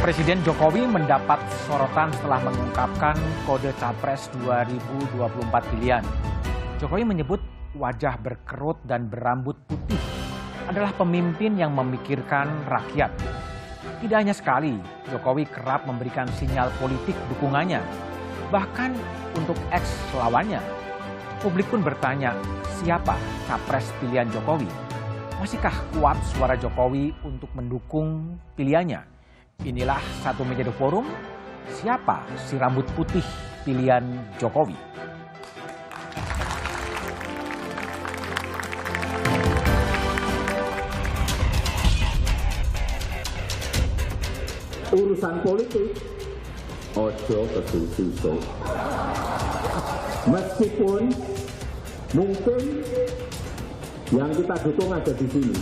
Presiden Jokowi mendapat sorotan setelah mengungkapkan kode Capres 2024 pilihan. Jokowi menyebut wajah berkerut dan berambut putih adalah pemimpin yang memikirkan rakyat. Tidak hanya sekali, Jokowi kerap memberikan sinyal politik dukungannya, bahkan untuk ex-lawannya. Publik pun bertanya, siapa Capres pilihan Jokowi? Masihkah kuat suara Jokowi untuk mendukung pilihannya? Inilah Satu Meja The Forum, siapa si rambut putih pilihan Jokowi? Urusan politik, ojo kesusu. Meskipun mungkin yang kita dukung ada di sini.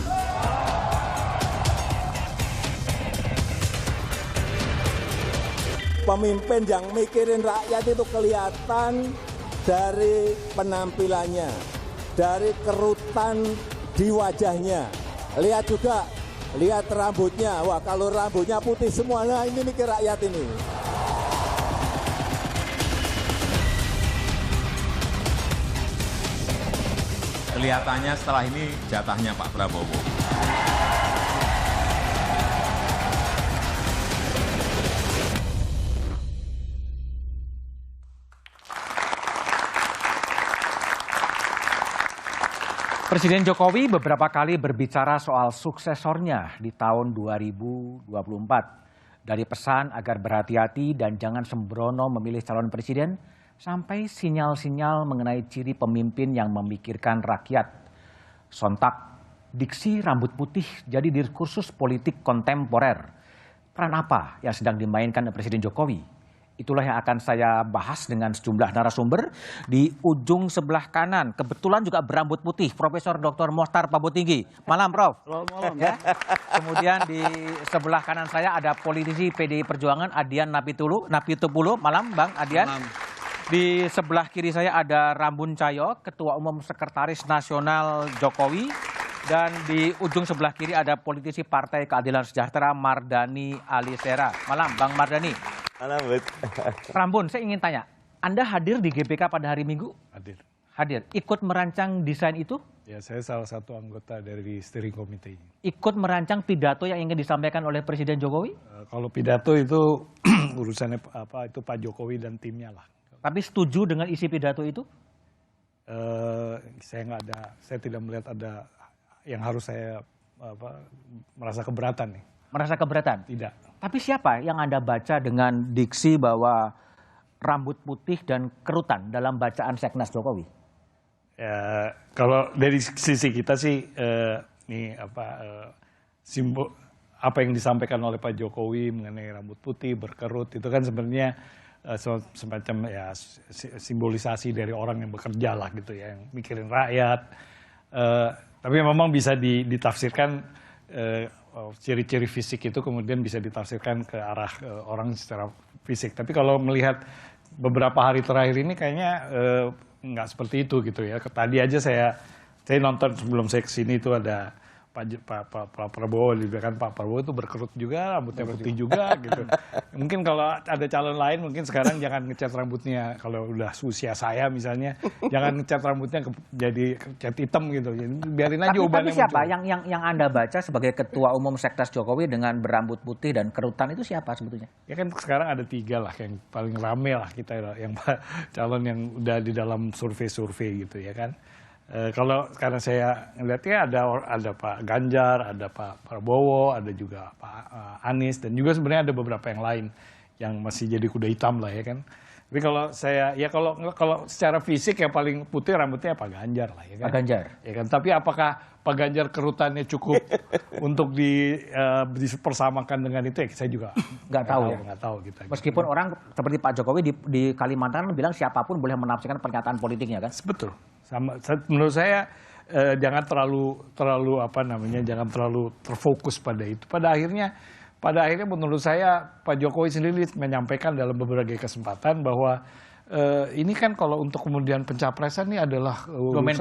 Pemimpin yang mikirin rakyat itu kelihatan dari penampilannya, dari kerutan di wajahnya. Lihat juga, lihat rambutnya. Wah, kalau rambutnya putih semua, nah ini mikir rakyat ini. Kelihatannya setelah ini jatahnya Pak Prabowo. Presiden Jokowi beberapa kali berbicara soal suksesornya di tahun 2024. Dari pesan agar berhati-hati dan jangan sembrono memilih calon presiden, sampai sinyal-sinyal mengenai ciri pemimpin yang memikirkan rakyat. Sontak, diksi rambut putih jadi diskursus politik kontemporer. Peran apa yang sedang dimainkan Presiden Jokowi? Itulah yang akan saya bahas dengan sejumlah narasumber. Di ujung sebelah kanan, kebetulan juga berambut putih, Profesor Dr. Mohtar Pabutinggi. Malam, Prof. Malam. Ya. Kemudian di sebelah kanan saya ada politisi PDI Perjuangan Adian Napitupulu. Malam, Bang Adian. Malam. Di sebelah kiri saya ada Rambun Cayo, Ketua Umum Sekretaris Nasional Jokowi. Dan di ujung sebelah kiri ada politisi Partai Keadilan Sejahtera Mardani Alisera. Malam, Bang Mardani. Malam, Bet. Rambun, saya ingin tanya, Anda hadir di GBK pada hari Minggu? Hadir. Hadir. Ikut merancang desain itu? Ya, saya salah satu anggota dari steering committee. Ikut merancang pidato yang ingin disampaikan oleh Presiden Jokowi? Kalau pidato itu urusannya apa? Itu Pak Jokowi dan timnya lah. Tapi setuju dengan isi pidato itu? Saya tidak melihat ada yang harus saya merasa keberatan nih. Merasa keberatan? Tidak. Tapi siapa yang Anda baca dengan diksi bahwa rambut putih dan kerutan dalam bacaan Seknas Jokowi? Ya, kalau dari sisi kita sih simbol apa yang disampaikan oleh Pak Jokowi mengenai rambut putih berkerut itu kan sebenarnya semacam ya simbolisasi dari orang yang bekerja lah gitu ya, yang mikirin rakyat. Tapi memang bisa ditafsirkan ciri-ciri fisik itu kemudian bisa ditafsirkan ke arah orang secara fisik. Tapi kalau melihat beberapa hari terakhir ini kayaknya nggak seperti itu gitu ya. Tadi aja saya nonton sebelum saya kesini itu ada Pak Prabowo, kan Pak Prabowo itu berkerut juga, rambutnya putih juga gitu. Mungkin kalau ada calon lain mungkin sekarang jangan ngecat rambutnya, kalau udah usia saya misalnya, jangan ngecat rambutnya jadi cat hitam gitu. Jadi biarin aja ubannya. Tapi siapa yang Anda baca sebagai Ketua Umum Seknas Jokowi dengan berambut putih dan kerutan itu siapa sebetulnya? Ya kan sekarang ada 3 lah yang paling rame lah kita, yang calon yang udah di dalam survei-survei gitu ya kan. Kalau sekarang saya ngeliatnya ada Pak Ganjar, ada Pak Prabowo, ada juga Pak Anies, dan juga sebenarnya ada beberapa yang lain yang masih jadi kuda hitam lah ya kan. Tapi kalau saya ya kalau secara fisik yang paling putih rambutnya Pak Ganjar lah ya kan. Pak Ganjar. Ya kan. Tapi apakah Pak Ganjar kerutannya cukup untuk dipersamakan dengan itu? Ya saya juga nggak tahu. Nggak tahu gitu. Meskipun orang seperti Pak Jokowi di Kalimantan bilang siapapun boleh menafsirkan pernyataan politiknya kan? Betul. Menurut saya jangan terlalu jangan terlalu terfokus pada itu. Pada akhirnya menurut saya Pak Jokowi sendiri menyampaikan dalam beberapa kesempatan bahwa ini kan kalau untuk kemudian pencapresan ini adalah domain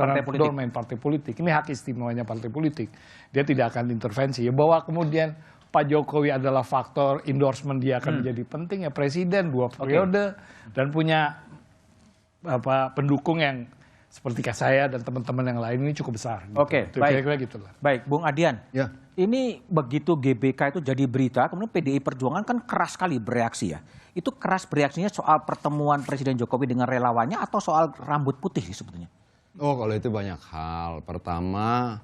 partai politik. Ini hak istimewanya partai politik. Dia tidak akan intervensi. Ya bahwa kemudian Pak Jokowi adalah faktor endorsement dia akan menjadi penting ya, presiden 2 periode dan punya pendukung yang seperti saya dan teman-teman yang lain ini cukup besar. Gitu. Oke, baik. Kira-kira gitu lah. Baik, Bung Adian. Ya. Ini begitu GBK itu jadi berita, kemudian PDI Perjuangan kan keras sekali bereaksi ya. Itu keras bereaksinya soal pertemuan Presiden Jokowi dengan relawannya atau soal rambut putih sebetulnya? Oh, kalau itu banyak hal. Pertama,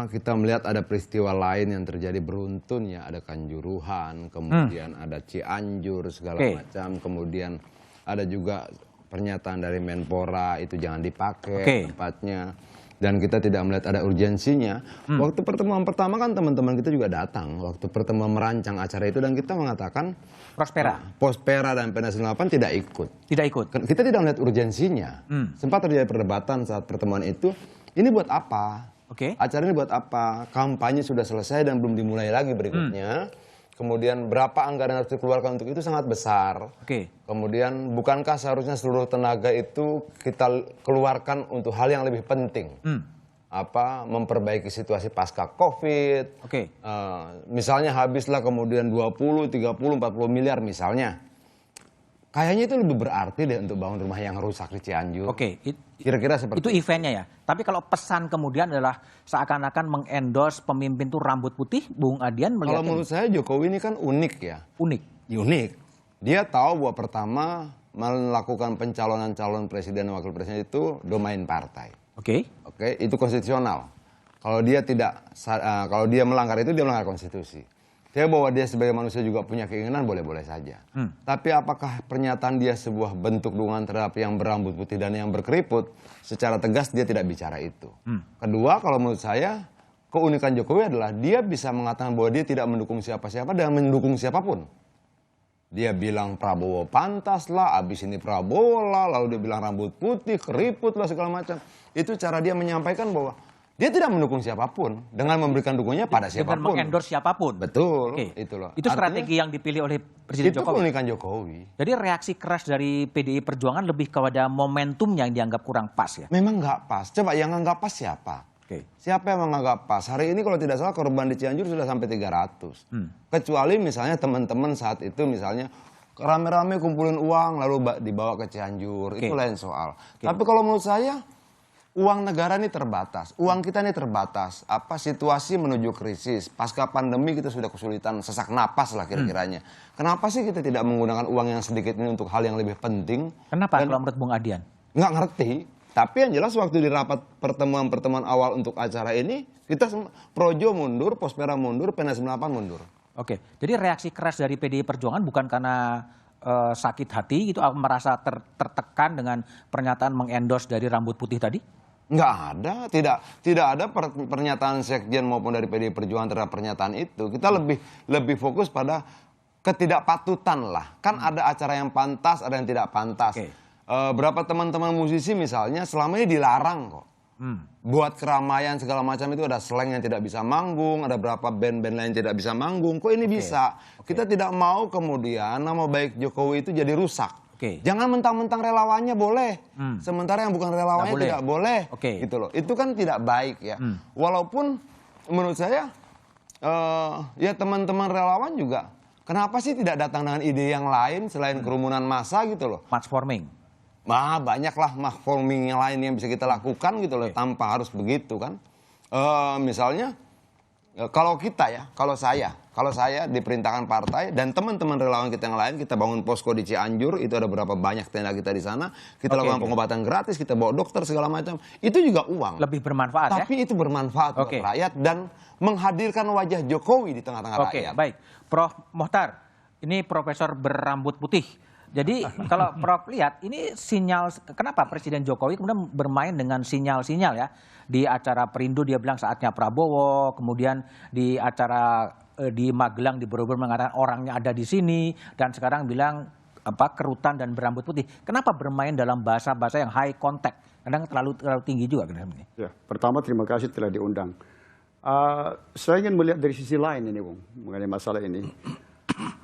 kita melihat ada peristiwa lain yang terjadi beruntun ya, ada Kanjuruhan, kemudian ada Cianjur segala macam, kemudian ada juga pernyataan dari Menpora itu jangan dipakai tempatnya, dan kita tidak melihat ada urgensinya. Waktu pertemuan pertama kan teman-teman kita juga datang waktu pertemuan merancang acara itu, dan kita mengatakan Prospera dan PNS 98 tidak ikut. Tidak ikut. Kita tidak melihat urgensinya. Sempat terjadi perdebatan saat pertemuan itu. Ini buat apa? Acara ini buat apa? Kampanye sudah selesai dan belum dimulai lagi berikutnya. Kemudian berapa anggaran harus dikeluarkan untuk itu sangat besar. Kemudian bukankah seharusnya seluruh tenaga itu kita keluarkan untuk hal yang lebih penting? Memperbaiki situasi pasca COVID. Misalnya habislah kemudian 20, 30, 40 miliar misalnya. Kayaknya itu lebih berarti deh untuk bangun rumah yang rusak di Cianjur. Kira-kira seperti itu eventnya ya. Tapi kalau pesan kemudian adalah seakan-akan mengendorse pemimpin itu rambut putih, Bung Adian melihat. Kalau menurut saya Jokowi ini kan unik ya. Unik. Dia tahu bahwa pertama melakukan pencalonan calon presiden dan wakil presiden itu domain partai. Itu konstitusional. Kalau dia melanggar itu, dia melanggar konstitusi. Saya bahwa dia sebagai manusia juga punya keinginan, boleh-boleh saja. Tapi apakah pernyataan dia sebuah bentuk dukungan terhadap yang berambut putih dan yang berkeriput? Secara tegas dia tidak bicara itu. Kedua, kalau menurut saya, keunikan Jokowi adalah dia bisa mengatakan bahwa dia tidak mendukung siapa-siapa dan mendukung siapapun. Dia bilang Prabowo pantas lah, abis ini Prabowo lah, lalu dia bilang rambut putih, keriput lah, segala macam. Itu cara dia menyampaikan bahwa dia tidak mendukung siapapun dengan memberikan dukungannya pada siapapun. Dengan mengendorse siapapun. Betul, itu loh. Itu strategi yang dipilih oleh Presiden Jokowi. Itu keunikan Jokowi. Jadi reaksi keras dari PDI Perjuangan lebih kepada momentumnya yang dianggap kurang pas ya? Memang nggak pas. Coba yang nggak pas siapa? Siapa yang menganggap pas? Hari ini kalau tidak salah korban di Cianjur sudah sampai 300. Kecuali misalnya teman-teman saat itu misalnya rame-rame kumpulin uang lalu dibawa ke Cianjur. Itu lain soal. Tapi kalau menurut saya uang negara ini terbatas, uang kita ini terbatas. Situasi menuju krisis, pasca pandemi kita sudah kesulitan sesak napas lah kira-kiranya. Kenapa sih kita tidak menggunakan uang yang sedikit ini untuk hal yang lebih penting? Kenapa kalau menurut Bung Adian? Nggak ngerti. Tapi yang jelas waktu di rapat pertemuan awal untuk acara ini, kita Projo mundur, Prospera mundur, PNS 98 mundur. Jadi reaksi keras dari PDI Perjuangan bukan karena sakit hati gitu, merasa tertekan dengan pernyataan mengendorse dari rambut putih tadi? Nggak ada, tidak ada pernyataan sekjen maupun dari PDI Perjuangan terhadap pernyataan itu. Kita lebih fokus pada ketidakpatutan lah. Kan ada acara yang pantas, ada yang tidak pantas. Berapa teman-teman musisi misalnya selama ini dilarang kok. Buat keramaian segala macam itu ada slang yang tidak bisa manggung, ada berapa band-band lain tidak bisa manggung. Kok ini bisa? Kita tidak mau kemudian nama baik Jokowi itu jadi rusak. Jangan mentang-mentang relawannya boleh, sementara yang bukan relawannya tidak boleh. Gitu loh. Itu kan tidak baik ya. Walaupun menurut saya ya teman-teman relawan juga kenapa sih tidak datang dengan ide yang lain selain kerumunan massa gitu loh. Mass forming. Banyaklah mass forming yang lain yang bisa kita lakukan gitu loh, tanpa harus begitu kan. Misalnya kalau kita ya, kalau saya diperintahkan partai dan teman-teman relawan kita yang lain, kita bangun posko di Cianjur, itu ada berapa banyak tenda kita di sana, kita lakukan pengobatan gratis, kita bawa dokter segala macam, itu juga uang. Lebih bermanfaat ya? Tapi itu bermanfaat buat rakyat dan menghadirkan wajah Jokowi di tengah-tengah rakyat. Baik. Prof. Mohtar, ini profesor berambut putih. Jadi kalau Prof lihat ini sinyal, kenapa Presiden Jokowi kemudian bermain dengan sinyal-sinyal ya. Di acara Perindo dia bilang saatnya Prabowo, kemudian di acara di Magelang di Borobudur mengatakan orangnya ada di sini, dan sekarang bilang kerutan dan berambut putih. Kenapa bermain dalam bahasa-bahasa yang high contact? Kadang terlalu tinggi juga kan ini. Ya, pertama terima kasih telah diundang. Saya ingin melihat dari sisi lain ini, Bung, mengenai masalah ini.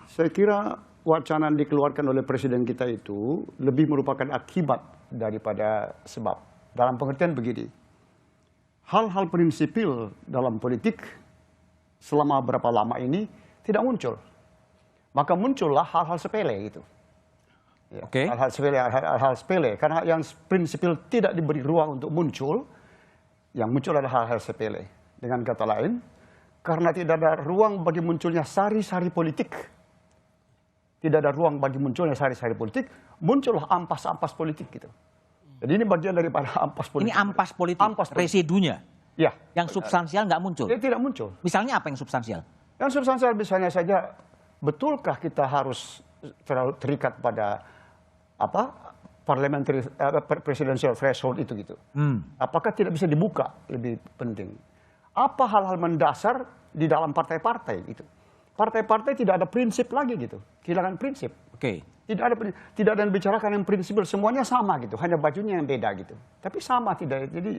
Saya kira wacana yang dikeluarkan oleh presiden kita itu lebih merupakan akibat daripada sebab. Dalam pengertian begini, hal-hal prinsipil dalam politik selama berapa lama ini tidak muncul. Maka muncullah hal-hal sepele gitu. Ya, hal-hal sepele. Karena yang prinsipil tidak diberi ruang untuk muncul, yang muncul adalah hal-hal sepele. Dengan kata lain, karena tidak ada ruang bagi munculnya sari-sari politik, tidak ada ruang bagi munculnya sari-sari politik, muncullah ampas-ampas politik gitu. Jadi ini bagian daripada ampas politik. Ini ampas politik, residunya? Ya. Yang substansial nggak muncul? Dia tidak muncul. Misalnya apa yang substansial? Yang substansial misalnya saja, betulkah kita harus terlalu terikat pada parliamentary presidential threshold itu gitu? Apakah tidak bisa dibuka? Lebih penting. Apa hal-hal mendasar di dalam partai-partai gitu? Partai-partai tidak ada prinsip lagi gitu, kehilangan prinsip. Tidak ada yang bicarakan yang prinsipil, semuanya sama gitu, hanya bajunya yang beda gitu. Tapi sama tidak, jadi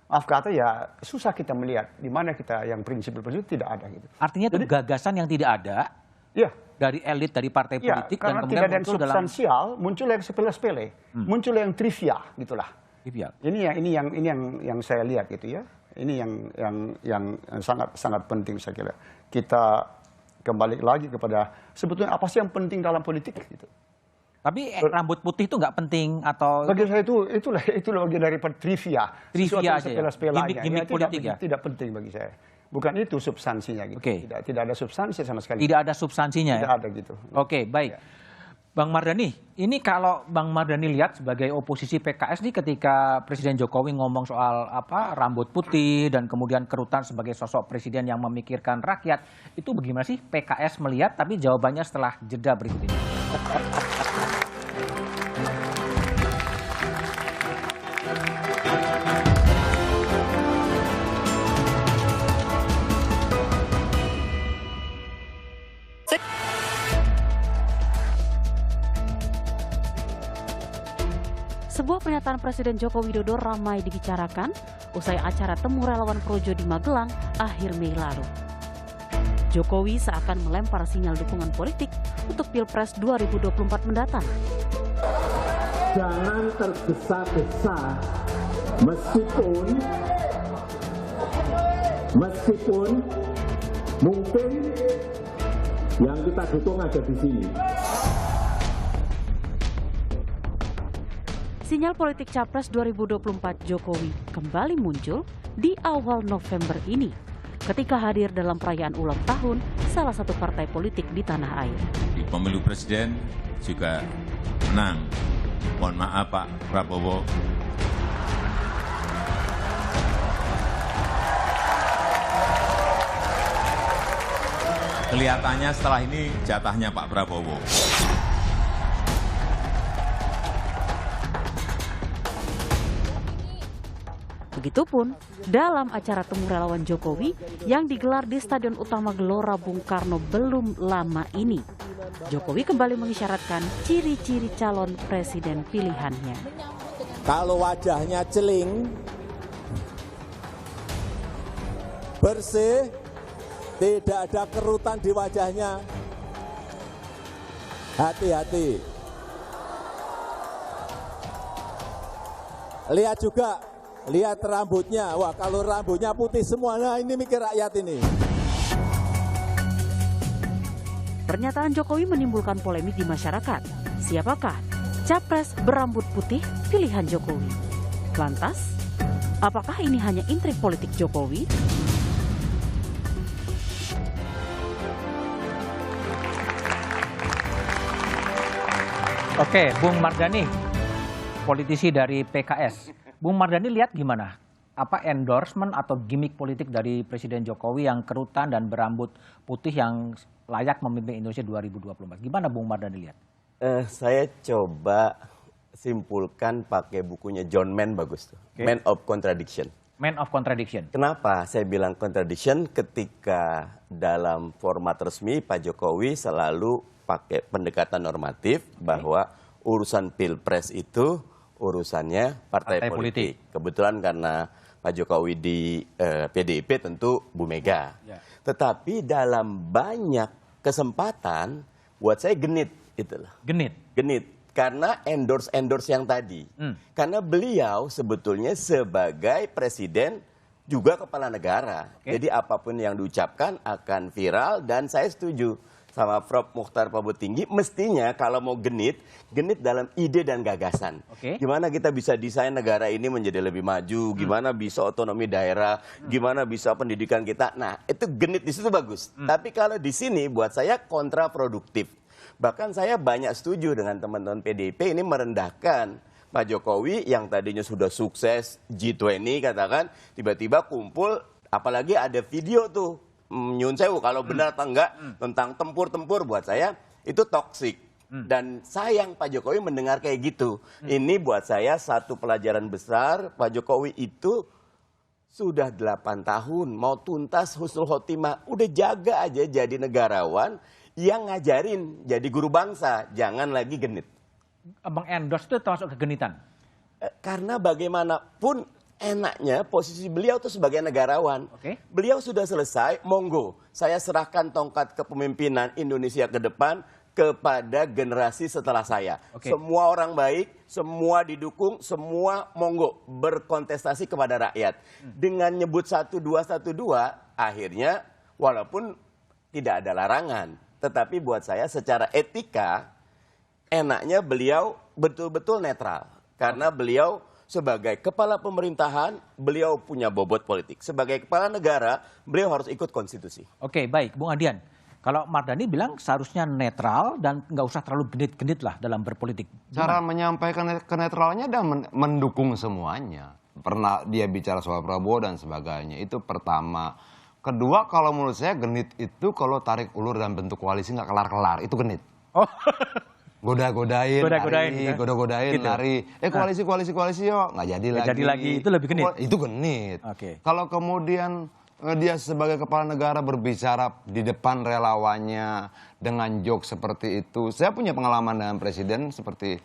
maaf kata ya susah kita melihat di mana kita yang prinsipil tidak ada gitu. Artinya itu gagasan yang tidak ada dari elit, dari partai politik, dan kemudian tidak muncul substansial, muncul yang sepele-sepele, muncul yang trivia gitulah. Ini yang saya lihat gitu ya. Ini yang sangat penting saya kira. Kita kembali lagi kepada sebetulnya apa sih yang penting dalam politik gitu. Tapi rambut putih itu nggak penting atau? Bagi saya itulah bagian dari trivia. Trivia aja ya? Gimik politik ya? Tidak penting bagi saya. Bukan itu substansinya gitu. Tidak ada substansi sama sekali. Tidak ada substansinya ya? Tidak ada gitu. Baik. Bang Mardhani, ini kalau Bang Mardhani lihat sebagai oposisi PKS nih ketika Presiden Jokowi ngomong soal rambut putih dan kemudian kerutan sebagai sosok presiden yang memikirkan rakyat, itu bagaimana sih PKS melihat? Tapi jawabannya setelah jeda berikut ini. Sebuah pernyataan Presiden Joko Widodo ramai dibicarakan usai acara temu relawan Projo di Magelang akhir Mei lalu. Jokowi seakan melempar sinyal dukungan politik untuk Pilpres 2024 mendatang. Jangan tergesa-gesa meskipun mungkin yang kita dukung ada di sini. Sinyal politik Capres 2024 Jokowi kembali muncul di awal November ini ketika hadir dalam perayaan ulang tahun salah satu partai politik di tanah air. Di pemilu presiden juga menang. Mohon maaf Pak Prabowo. Kelihatannya setelah ini jatahnya Pak Prabowo. Begitupun dalam acara temu relawan Jokowi yang digelar di Stadion Utama Gelora Bung Karno belum lama ini. Jokowi kembali mengisyaratkan ciri-ciri calon presiden pilihannya. Kalau wajahnya celing, bersih, tidak ada kerutan di wajahnya, hati-hati. Lihat juga. Lihat rambutnya, wah kalau rambutnya putih semua, nah ini mikir rakyat ini. Pernyataan Jokowi menimbulkan polemik di masyarakat. Siapakah capres berambut putih pilihan Jokowi? Lantas, apakah ini hanya intrik politik Jokowi? Oke, Bung Mardhani, politisi dari PKS. Bung Mardhani lihat gimana? Apa endorsement atau gimmick politik dari Presiden Jokowi yang kerutan dan berambut putih yang layak memimpin Indonesia 2024? Gimana Bung Mardhani lihat? Saya coba simpulkan pakai bukunya John Mann, bagus tuh. Man of Contradiction. Man of Contradiction. Kenapa saya bilang contradiction? Ketika dalam format resmi Pak Jokowi selalu pakai pendekatan normatif bahwa urusan Pilpres itu urusannya partai politik. Kebetulan karena Pak Jokowi di PDIP tentu Bu Mega. Tetapi dalam banyak kesempatan buat saya genit itulah. Genit. Karena endorse yang tadi. Karena beliau sebetulnya sebagai presiden juga kepala negara. Jadi apapun yang diucapkan akan viral dan saya setuju sama Prof. Mukhtar Pabutinggi, mestinya kalau mau genit dalam ide dan gagasan. Gimana kita bisa desain negara ini menjadi lebih maju, gimana bisa otonomi daerah, gimana bisa pendidikan kita. Nah, itu genit di situ bagus. Tapi kalau di sini buat saya kontraproduktif. Bahkan saya banyak setuju dengan teman-teman PDIP ini merendahkan Pak Jokowi yang tadinya sudah sukses G20 katakan, tiba-tiba kumpul, apalagi ada video tuh, nyun sewu kalau benar atau enggak tentang tempur-tempur, buat saya itu toksik. Dan sayang Pak Jokowi mendengar kayak gitu. Ini buat saya satu pelajaran besar, Pak Jokowi itu sudah 8 tahun, mau tuntas husnul khotimah, udah jaga aja jadi negarawan yang ngajarin jadi guru bangsa, jangan lagi genit. Mengendorse itu termasuk kegenitan? Karena bagaimanapun enaknya posisi beliau itu sebagai negarawan. Beliau sudah selesai, monggo. Saya serahkan tongkat kepemimpinan Indonesia ke depan kepada generasi setelah saya. Semua orang baik, semua didukung, semua monggo berkontestasi kepada rakyat. Dengan nyebut 1212, akhirnya walaupun tidak ada larangan. Tetapi buat saya secara etika, enaknya beliau betul-betul netral. Karena beliau sebagai kepala pemerintahan, beliau punya bobot politik. Sebagai kepala negara, beliau harus ikut konstitusi. Oke, baik. Bung Adian, kalau Mardhani bilang seharusnya netral dan nggak usah terlalu genit-genit lah dalam berpolitik. Cara menyampaikan kenetralnya dan mendukung semuanya. Pernah dia bicara soal Prabowo dan sebagainya. Itu pertama. Kedua, kalau menurut saya genit itu kalau tarik ulur dalam bentuk koalisi nggak kelar-kelar. Itu genit. Goda-godain, gitu. lari. Koalisi yuk, nggak jadi lagi. Itu lebih genit? Itu genit. Kalau kemudian dia sebagai kepala negara berbicara di depan relawannya dengan joke seperti itu. Saya punya pengalaman dengan presiden seperti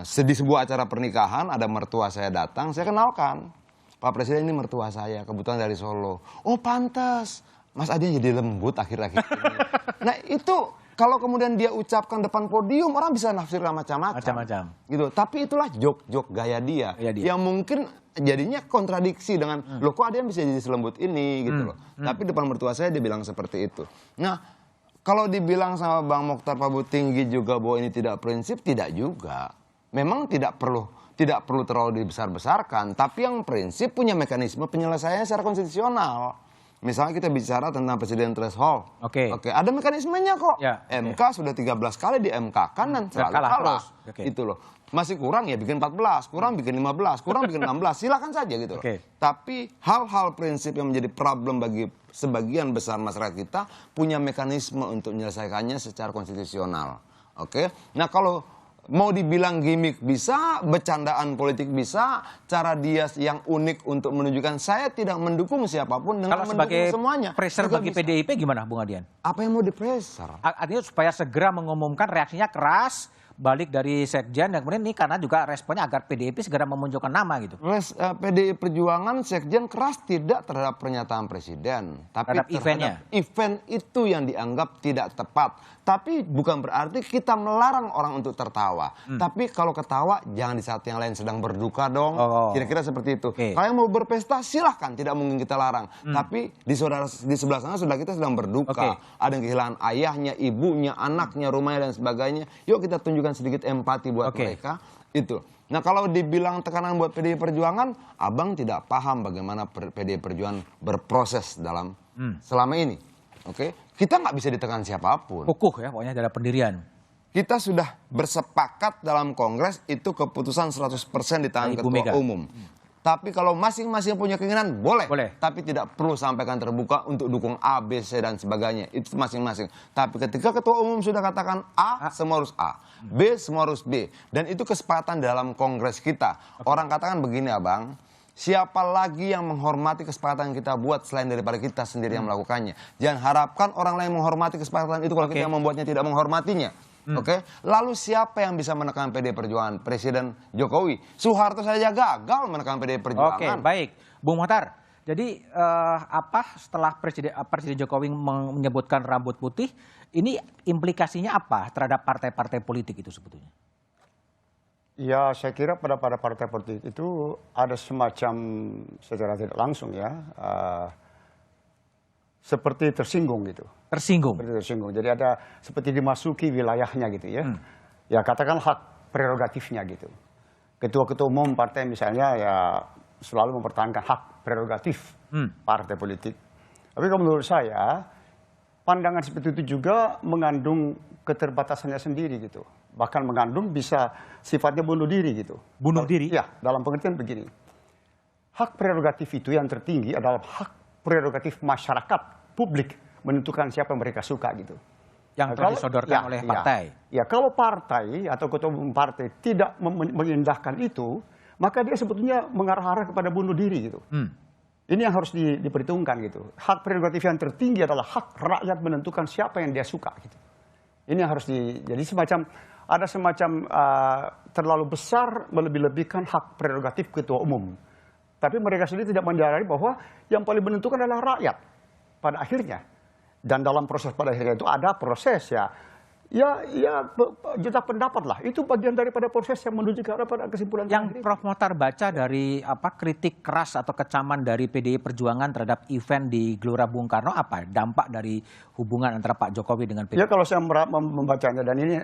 di sebuah acara pernikahan, ada mertua saya datang, saya kenalkan. Pak Presiden ini mertua saya, kebetulan dari Solo. Oh pantas, Mas Adian jadi lembut akhir-akhir ini. Nah itu kalau kemudian dia ucapkan depan podium, orang bisa nafsirkan macam-macam. Gitu. Tapi itulah joke-joke gaya dia. Yang mungkin jadinya kontradiksi dengan, loh kok Adian bisa jadi selembut ini gitu loh. Tapi depan mertua saya dia bilang seperti itu. Nah kalau dibilang sama Bang Mukhtar Pabutinggi juga bahwa ini tidak prinsip, tidak juga. Memang tidak perlu terlalu dibesar-besarkan, tapi yang prinsip punya mekanisme penyelesaiannya secara konstitusional. Misalnya kita bicara tentang presiden threshold. Ada mekanismenya kok. MK sudah 13 kali di MK kan dan selalu kalah. Itu loh. Masih kurang ya bikin 14, kurang bikin 15, kurang bikin 16, silakan saja gitu loh. Tapi hal-hal prinsip yang menjadi problem bagi sebagian besar masyarakat kita punya mekanisme untuk menyelesaikannya secara konstitusional. Nah kalau mau dibilang gimmick bisa, bercandaan politik bisa, cara dia yang unik untuk menunjukkan saya tidak mendukung siapapun dengan mendukung semuanya. Kalau sebagai pressure bagi PDIP gimana Bung Adian? Apa yang mau di-pressure? Artinya supaya segera mengumumkan reaksinya keras, balik dari Sekjen, dan kemudian ini karena juga responnya agar PDIP segera memunculkan nama gitu. PDI Perjuangan Sekjen keras tidak terhadap pernyataan Presiden. Tapi terhadap event itu yang dianggap tidak tepat. Tapi bukan berarti kita melarang orang untuk tertawa. Tapi kalau ketawa jangan di saat yang lain sedang berduka dong. Kira-kira seperti itu. Kalau yang mau berpesta silahkan, tidak mungkin kita larang. Tapi di sebelah sana sudah kita sedang berduka. Ada yang kehilangan ayahnya, ibunya, anaknya, rumahnya dan sebagainya. Yuk kita tunjukkan sedikit empati buat mereka. Itu. Nah kalau dibilang tekanan buat PDI Perjuangan, abang tidak paham bagaimana PDI Perjuangan berproses dalam selama ini. Kita nggak bisa ditekan siapapun. Kukuh ya pokoknya ada pendirian. Kita sudah bersepakat dalam Kongres itu keputusan 100% di tangan Ketua Umum. Tapi kalau masing-masing punya keinginan boleh. Tapi tidak perlu sampaikan terbuka untuk dukung A, B, C dan sebagainya. Itu masing-masing. Tapi ketika Ketua Umum sudah katakan A, semua harus A. B, semua harus B. Dan itu kesepakatan dalam Kongres kita. Orang katakan begini abang. Siapa lagi yang menghormati kesepakatan yang kita buat selain daripada kita sendiri yang melakukannya. Jangan harapkan orang lain menghormati kesepakatan itu kalau kita yang membuatnya tidak menghormatinya. Lalu siapa yang bisa menekan PDI Perjuangan? Presiden Jokowi. Soeharto saja gagal menekan PDI Perjuangan. Baik. Bung Mukhtar, jadi setelah Presiden Jokowi menyebutkan rambut putih, ini implikasinya apa terhadap partai-partai politik itu sebetulnya? Ya, saya kira pada partai politik itu ada semacam secara tidak langsung ya, seperti tersinggung gitu. Tersinggung? Seperti tersinggung. Jadi ada seperti dimasuki wilayahnya gitu ya. Ya katakan hak prerogatifnya gitu. Ketua-ketua umum partai misalnya ya selalu mempertahankan hak prerogatif partai politik. Tapi kalau menurut saya, pandangan seperti itu juga mengandung keterbatasannya sendiri gitu. Bahkan mengandung bisa sifatnya bunuh diri gitu. Bunuh diri? Ya, dalam pengertian begini. Hak prerogatif itu yang tertinggi adalah hak prerogatif masyarakat, publik, menentukan siapa yang mereka suka gitu. Yang telah disodorkan oleh partai. Ya, kalau partai atau ketua umum partai tidak mengindahkan itu, maka dia sebetulnya mengarah-arah kepada bunuh diri gitu. Ini yang harus diperhitungkan gitu. Hak prerogatif yang tertinggi adalah hak rakyat menentukan siapa yang dia suka gitu. Ini yang harus jadi ada semacam terlalu besar melebih-lebihkan hak prerogatif ketua umum. Tapi mereka sendiri tidak menyadari bahwa yang paling menentukan adalah rakyat pada akhirnya. Dan dalam proses pada akhirnya itu ada proses ya jeda pendapat lah. Itu bagian daripada proses yang menuju pada kesimpulan. Yang Prof Mokhtar baca dari kritik keras atau kecaman dari PDI Perjuangan terhadap event di Gelora Bung Karno apa dampak dari hubungan antara Pak Jokowi dengan PDI? Ya kalau saya membacanya dan ini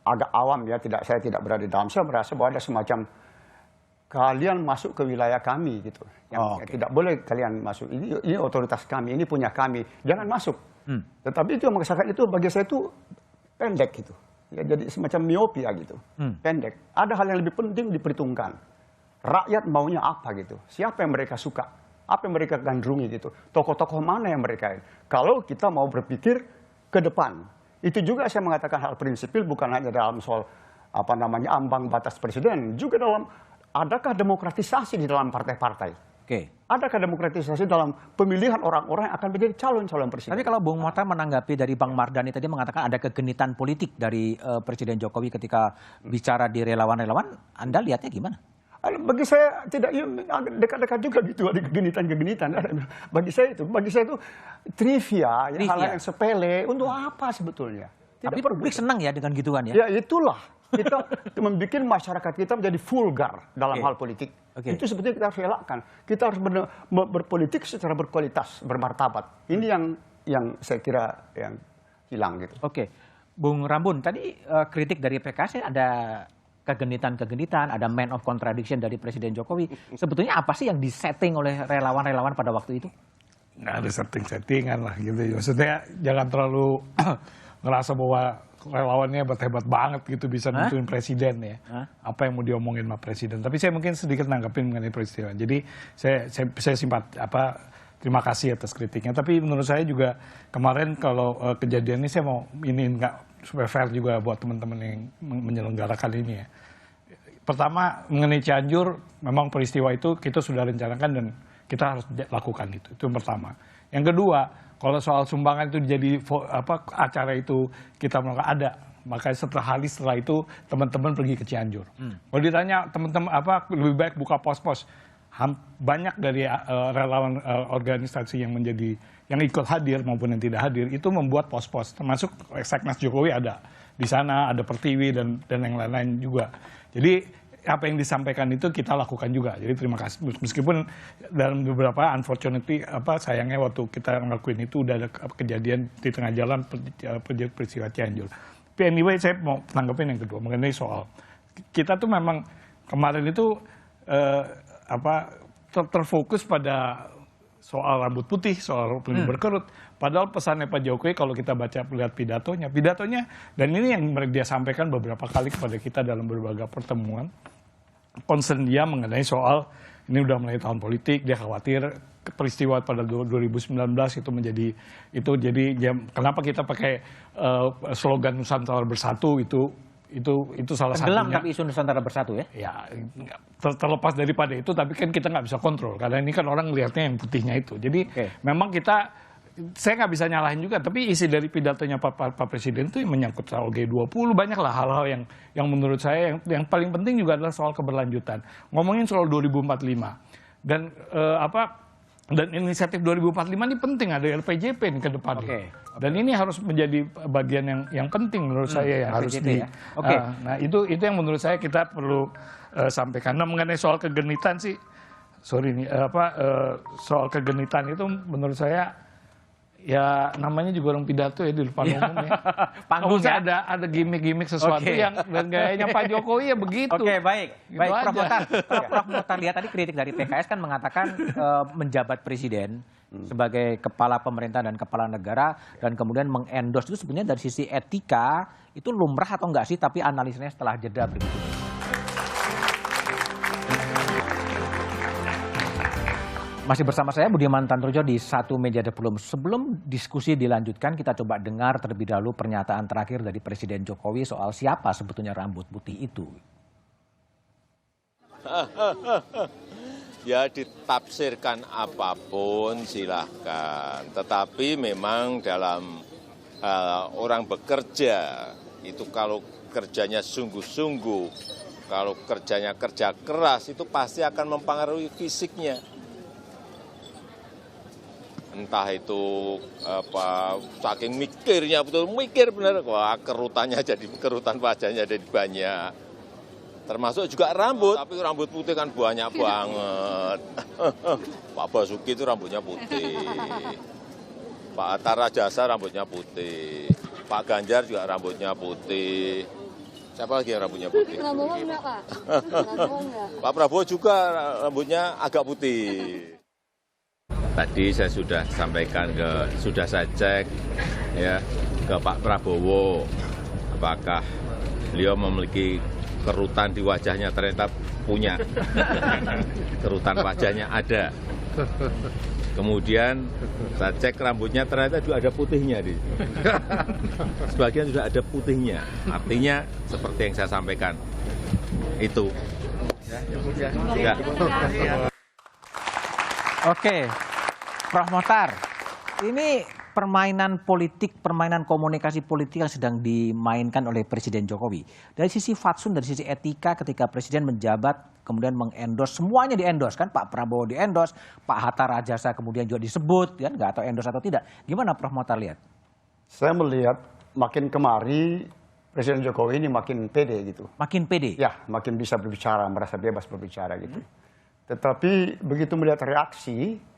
agak awam ya, saya tidak berada di dalam, saya merasa bahwa ada semacam kalian masuk ke wilayah kami gitu. Yang tidak boleh kalian masuk. Ini otoritas kami, ini punya kami. Jangan masuk. Tetapi itu yang mengesahkan itu bagi saya itu pendek gitu. Ya, jadi semacam miopia gitu. Pendek. Ada hal yang lebih penting diperhitungkan. Rakyat maunya apa gitu. Siapa yang mereka suka. Apa yang mereka gandrungi gitu. Tokoh-tokoh mana yang mereka. Kalau kita mau berpikir ke depan. Itu juga saya mengatakan hal prinsipil bukan hanya dalam soal ambang batas presiden. Juga dalam adakah demokratisasi di dalam partai-partai. Adakah demokratisasi dalam pemilihan orang-orang yang akan menjadi calon-calon presiden? Tapi kalau Bung Mokhtar menanggapi dari Bang Mardhani tadi mengatakan ada kegenitan politik dari Presiden Jokowi ketika bicara di relawan-relawan, Anda lihatnya gimana? Bagi saya tidak dekat-dekat juga gitu ada kegenitan-kegenitan. Bagi saya itu trivia. Hal yang sepele. Untuk apa sebetulnya? Tapi publik senang ya dengan gituan ya? Ya itulah. Kita membuat masyarakat kita menjadi vulgar dalam hal politik. Itu sebetulnya kita harus elakkan. Kita harus berpolitik secara berkualitas, bermartabat. Ini yang saya kira yang hilang gitu. Bung Rambun, tadi kritik dari PKS ada kegenitan-kegenitan, ada man of contradiction dari Presiden Jokowi. Sebetulnya apa sih yang disetting oleh relawan-relawan pada waktu itu? Nggak ada setting-settingan lah gitu. Maksudnya jangan terlalu ngerasa bahwa relawannya hebat-hebat banget gitu bisa nentuin presiden ya. Apa yang mau diomongin sama presiden. Tapi saya mungkin sedikit nanggapin mengenai peristiwa. Jadi saya terima kasih atas kritiknya. Tapi menurut saya juga kemarin kalau kejadian ini saya mau supaya fair juga buat teman-teman yang menyelenggarakan ini ya. Pertama mengenai Cianjur, memang peristiwa itu kita sudah rencanakan dan kita harus lakukan itu. Itu yang pertama. Yang kedua, kalau soal sumbangan itu jadi acara itu kita melakukan ada, makanya setelah itu teman-teman pergi ke Cianjur. Kalau ditanya teman-teman lebih baik buka pos-pos, banyak dari relawan organisasi yang ikut hadir maupun yang tidak hadir itu membuat pos-pos, termasuk Seknas Jokowi ada di sana, ada Pertiwi dan yang lain-lain juga. Jadi apa yang disampaikan itu kita lakukan juga. Jadi terima kasih. Meskipun dalam beberapa unfortunately sayangnya waktu kita ngelakuin itu udah ada kejadian di tengah jalan peristiwa Cianjur. Tapi anyway saya mau tanggapin yang kedua mengenai soal kita tuh memang kemarin itu terfokus pada soal rambut putih, soal pelindung berkerut. Padahal pesannya Pak Jokowi kalau kita lihat pidatonya, dan ini yang dia sampaikan beberapa kali kepada kita dalam berbagai pertemuan, concern dia mengenai soal ini udah mulai tahun politik, dia khawatir peristiwa pada 2019 itu jadi kenapa kita pakai slogan Nusantara Bersatu itu salah satunya. Tenggelam tapi isu Nusantara Bersatu ya? Ya, terlepas daripada itu, tapi kan kita nggak bisa kontrol. Karena ini kan orang ngelihatnya yang putihnya itu. Jadi memang saya nggak bisa nyalahin juga, tapi isi dari pidatonya Pak Presiden itu menyangkut soal G20, banyaklah hal-hal yang menurut saya yang paling penting juga adalah soal keberlanjutan. Ngomongin soal 2045. Dan Dan inisiatif 2045 ini penting, ada RPJP nih ke depannya. Dan ini harus menjadi bagian yang penting menurut saya yang harus di. Ya? Nah itu yang menurut saya kita perlu sampaikan. Nah mengenai soal kegenitan sih, soal kegenitan itu menurut saya ya namanya juga orang pidato ya di depan umum ya. Panggung ya? Ada gimmick-gimmick sesuatu yang dan gayanya Pak Jokowi ya begitu. Baik. Gitu Baik, Prof. aja. Prof. Mokhtar lihat tadi kritik dari PKS kan mengatakan menjabat presiden sebagai kepala pemerintah dan kepala negara dan kemudian mengendorse itu sebenarnya dari sisi etika itu lumrah atau enggak sih? Tapi analisanya setelah jeda berikut ini. Masih bersama saya Budiman Tantojo di Satu Meja The Forum. Sebelum diskusi dilanjutkan, kita coba dengar terlebih dahulu pernyataan terakhir dari Presiden Jokowi soal siapa sebetulnya rambut putih itu. Ya ditafsirkan apapun silahkan. Tetapi memang dalam orang bekerja, itu kalau kerjanya sungguh-sungguh, kalau kerjanya kerja keras, itu pasti akan mempengaruhi fisiknya. Entah itu saking mikirnya, betul mikir benar, wah kerutannya jadi kerutan wajahnya jadi banyak. Termasuk juga rambut, tapi rambut putih kan banyak banget. Pak Basuki itu rambutnya putih, Pak Hatta Rajasa rambutnya putih, Pak Ganjar juga rambutnya putih. Siapa lagi yang rambutnya putih? Prabowo enggak, Pak? Pak Prabowo juga rambutnya agak putih. Tadi saya sudah sampaikan sudah saya cek ya ke Pak Prabowo, apakah beliau memiliki kerutan di wajahnya, ternyata punya. Kerutan wajahnya ada. Kemudian saya cek rambutnya ternyata juga ada putihnya. Sebagian sudah ada putihnya. Artinya seperti yang saya sampaikan. Itu. Ya. Oke. Prof. Mokhtar, ini permainan politik, permainan komunikasi politik yang sedang dimainkan oleh Presiden Jokowi. Dari sisi fatsun, dari sisi etika ketika Presiden menjabat, kemudian mengendorse, semuanya diendorse kan, Pak Prabowo diendorse, Pak Hatta Rajasa kemudian juga disebut, kan, nggak tahu endorse atau tidak. Gimana Prof. Mokhtar lihat? Saya melihat makin kemari Presiden Jokowi ini makin pede gitu. Makin pede? Ya, makin bisa berbicara, merasa bebas berbicara gitu. Tetapi begitu melihat reaksi,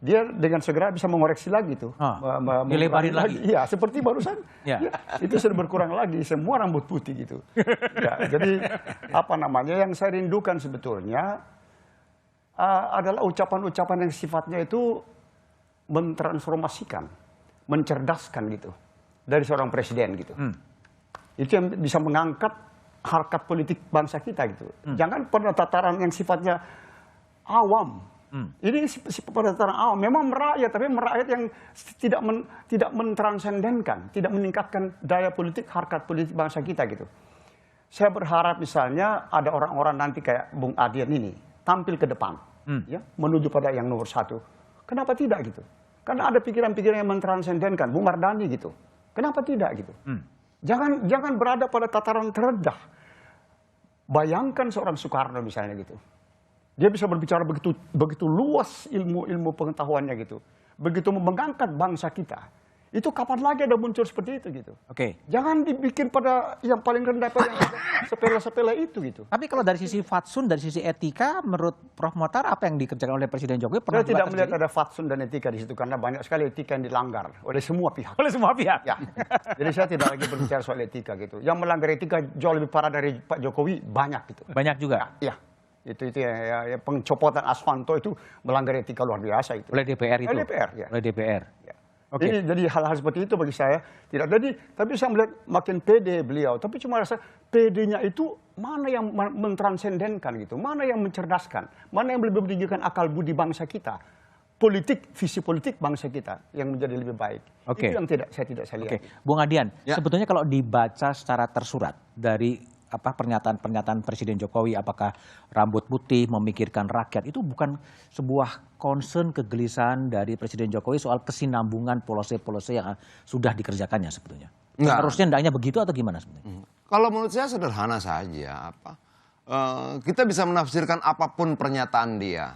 dia dengan segera bisa mengoreksi lagi tuh. Dilebarin lagi? Iya, seperti barusan. Ya, itu sudah berkurang lagi, semua rambut putih gitu. Ya, jadi apa namanya yang saya rindukan sebetulnya adalah ucapan-ucapan yang sifatnya itu mentransformasikan, mencerdaskan gitu. Dari seorang presiden gitu. Itu yang bisa mengangkat harkat politik bangsa kita gitu. Jangan pada tataran yang sifatnya awam. Ini pada tataran awam, memang merakyat, tapi merakyat yang tidak mentransendenkan, tidak meningkatkan daya politik, harkat politik bangsa kita gitu. Saya berharap misalnya ada orang-orang nanti kayak Bung Adian ini tampil ke depan, ya, menuju pada yang nomor satu. Kenapa tidak gitu? Karena ada pikiran-pikiran yang mentransendenkan, Bung Mardhani gitu. Kenapa tidak gitu? Jangan berada pada tataran terendah. Bayangkan seorang Soekarno misalnya gitu. Dia bisa berbicara begitu luas ilmu pengetahuannya gitu. Begitu mengangkat bangsa kita. Itu kapan lagi ada muncul seperti itu gitu. Oke. Jangan dibikin pada yang paling rendah, pada yang sepele-sepele itu gitu. Tapi kalau dari sisi fatsun, dari sisi etika, menurut Prof. Mokhtar apa yang dikerjakan oleh Presiden Jokowi? Saya tidak melihat ada fatsun dan etika di situ karena banyak sekali etika yang dilanggar oleh semua pihak. Oleh semua pihak? Ya. Jadi saya tidak lagi berbicara soal etika gitu. Yang melanggar etika jauh lebih parah dari Pak Jokowi banyak gitu. Banyak juga? Ya. Itu ya, pencopotan Aswanto itu melanggar etika luar biasa itu. Oleh DPR itu? Oleh DPR, ya. Oleh DPR. Ya. Okay. Jadi hal-hal seperti itu bagi saya tidak jadi. Tapi saya melihat makin pede beliau. Tapi cuma rasa pedenya itu mana yang mentransendenkan gitu, mana yang mencerdaskan, mana yang lebih meninggikan akal budi bangsa kita, politik, visi politik bangsa kita yang menjadi lebih baik. Okay. Itu yang saya tidak lihat. Bung Adian, sebetulnya kalau dibaca secara tersurat dari pernyataan Presiden Jokowi, apakah rambut putih, memikirkan rakyat, itu bukan sebuah concern, kegelisahan dari Presiden Jokowi soal kesinambungan polisi-polisi yang sudah dikerjakannya sebetulnya? Harusnya hendaknya begitu atau gimana sebenarnya? Kalau menurut saya sederhana saja. Kita bisa menafsirkan apapun pernyataan dia.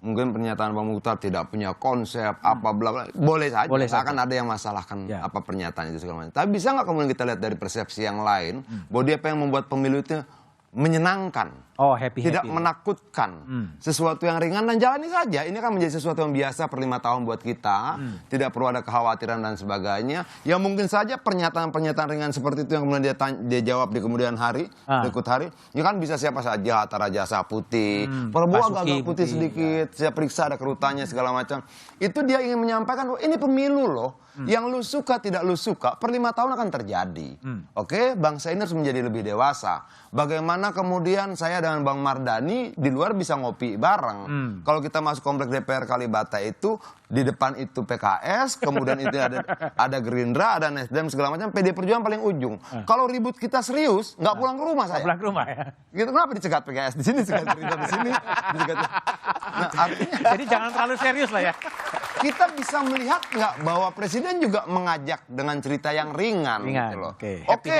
mungkin pernyataan Bang Mukhtar tidak punya konsep apa bla bla, boleh saja. Akan ada yang masalahkan apa pernyataan itu segala macam. Tapi bisa nggak kemudian kita lihat dari persepsi yang lain bahwa dia pengen membuat pemilu itu menyenangkan, tidak menakutkan, sesuatu yang ringan dan jalani saja. Ini kan menjadi sesuatu yang biasa per 5 tahun buat kita, tidak perlu ada kekhawatiran dan sebagainya. Ya mungkin saja pernyataan-pernyataan ringan seperti itu yang kemudian dia jawab di kemudian hari, berikut hari, ya kan bisa siapa saja, Hatta Rajasa putih, Prabowo agak putih sedikit, saya periksa ada kerutannya segala macam. Itu dia ingin menyampaikan, ini pemilu loh, yang lu suka tidak lu suka, per 5 tahun akan terjadi. Oke, bangsa ini harus menjadi lebih dewasa. Bagaimana kemudian saya dengan Bang Mardhani di luar bisa ngopi bareng. Kalau kita masuk kompleks DPR Kalibata itu, di depan itu PKS, kemudian itu ada Gerindra, ada Nasdem segala macam, PD Perjuangan paling ujung. Kalau ribut kita serius, nggak pulang ke rumah saya. Pulang ke rumah ya. Gitu, kenapa dicegat PKS di sini, dicegat Gerindra di sini, dicegat. Nah, artinya, jadi jangan terlalu serius lah ya. Kita bisa melihat nggak bahwa Presiden juga mengajak dengan cerita yang ringan. Gitu loh. Oke,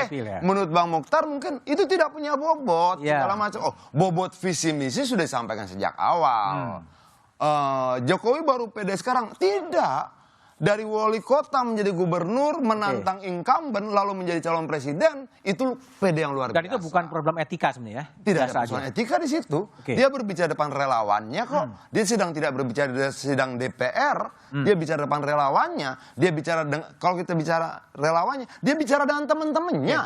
menurut Bang Mukhtar mungkin itu tidak punya bobot, segala macam. Oh, bobot visi misi sudah disampaikan sejak awal. Jokowi baru pede sekarang. Tidak. Dari wali kota menjadi gubernur, menantang incumbent, lalu menjadi calon presiden, itu pede yang luar biasa. Dan itu bukan problem etika sebenarnya? Tidak ada persoalan etika di situ. Dia berbicara depan relawannya kok. Dia tidak berbicara di sidang DPR, dia bicara depan relawannya. Dia bicara, kalau kita bicara relawannya, dia bicara dengan teman-temannya.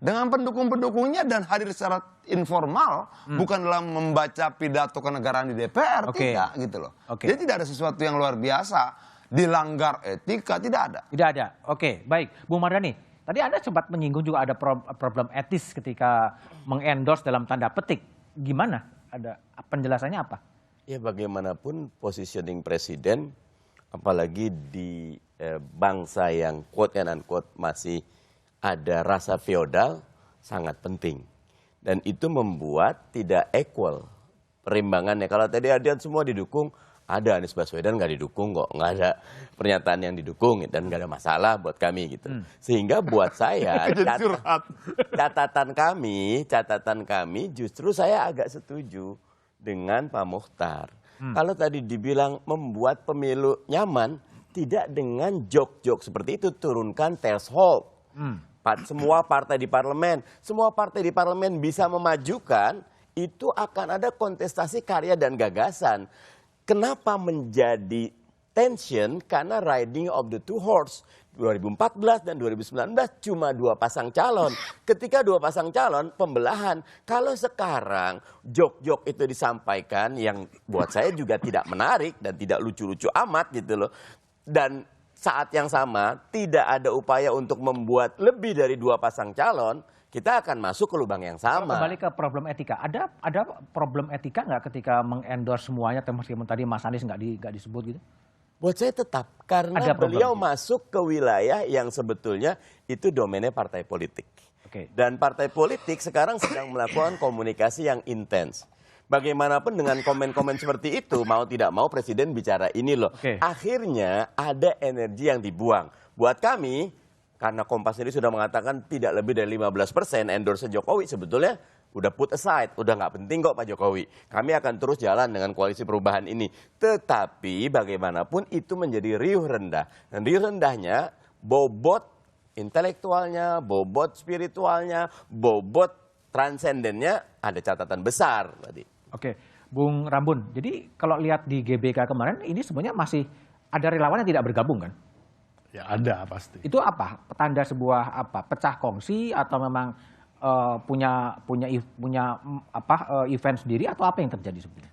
Dengan pendukung-pendukungnya dan hadir secara informal, bukan dalam membaca pidato kenegaraan di DPR, tidak gitu loh. Jadi tidak ada sesuatu yang luar biasa. Dilanggar etika, tidak ada. Tidak ada. Oke, baik. Bung Mardhani, tadi Anda sempat menyinggung juga ada problem etis ketika mengendorse dalam tanda petik. Gimana? Ada penjelasannya apa? Ya bagaimanapun positioning presiden, apalagi di bangsa yang quote and unquote masih ada rasa feodal, sangat penting. Dan itu membuat tidak equal perimbangannya. Kalau tadi adian semua didukung, ada Anies Baswedan nggak didukung kok, nggak ada pernyataan yang didukung dan nggak ada masalah buat kami gitu. Sehingga buat saya catatan kami justru saya agak setuju dengan Pak Mukhtar. Kalau tadi dibilang membuat pemilu nyaman, tidak dengan jok-jok seperti itu, turunkan threshold. Semua partai di parlemen bisa memajukan, itu akan ada kontestasi karya dan gagasan. Kenapa menjadi tension? Karena riding of the two horse. 2014 dan 2019 cuma 2 pasang calon. Ketika 2 pasang calon, pembelahan. Kalau sekarang jok-jok itu disampaikan yang buat saya juga tidak menarik dan tidak lucu-lucu amat gitu loh. Dan saat yang sama tidak ada upaya untuk membuat lebih dari 2 pasang calon, kita akan masuk ke lubang yang sama. Kembali ke problem etika. Ada problem etika nggak ketika mengendorse semuanya, meskipun tadi Mas Anies nggak disebut gitu? Buat saya tetap, karena beliau masuk ke wilayah yang sebetulnya itu domainnya partai politik. Dan partai politik sekarang sedang melakukan komunikasi yang intens. Bagaimanapun dengan komen-komen seperti itu, mau tidak mau Presiden bicara ini loh. Akhirnya ada energi yang dibuang. Buat kami, karena Kompas ini sudah mengatakan tidak lebih dari 15% endorse Jokowi, sebetulnya udah put aside, udah nggak penting kok Pak Jokowi. Kami akan terus jalan dengan koalisi perubahan ini. Tetapi bagaimanapun itu menjadi riuh rendah. Dan riuh rendahnya bobot intelektualnya, bobot spiritualnya, bobot transendennya ada catatan besar tadi. Oke, Bung Rambun. Jadi kalau lihat di GBK kemarin, ini sebenarnya masih ada relawan yang tidak bergabung kan? Ya ada pasti. Itu apa? Tanda sebuah apa? Pecah kongsi atau memang punya event sendiri atau apa yang terjadi sebenarnya?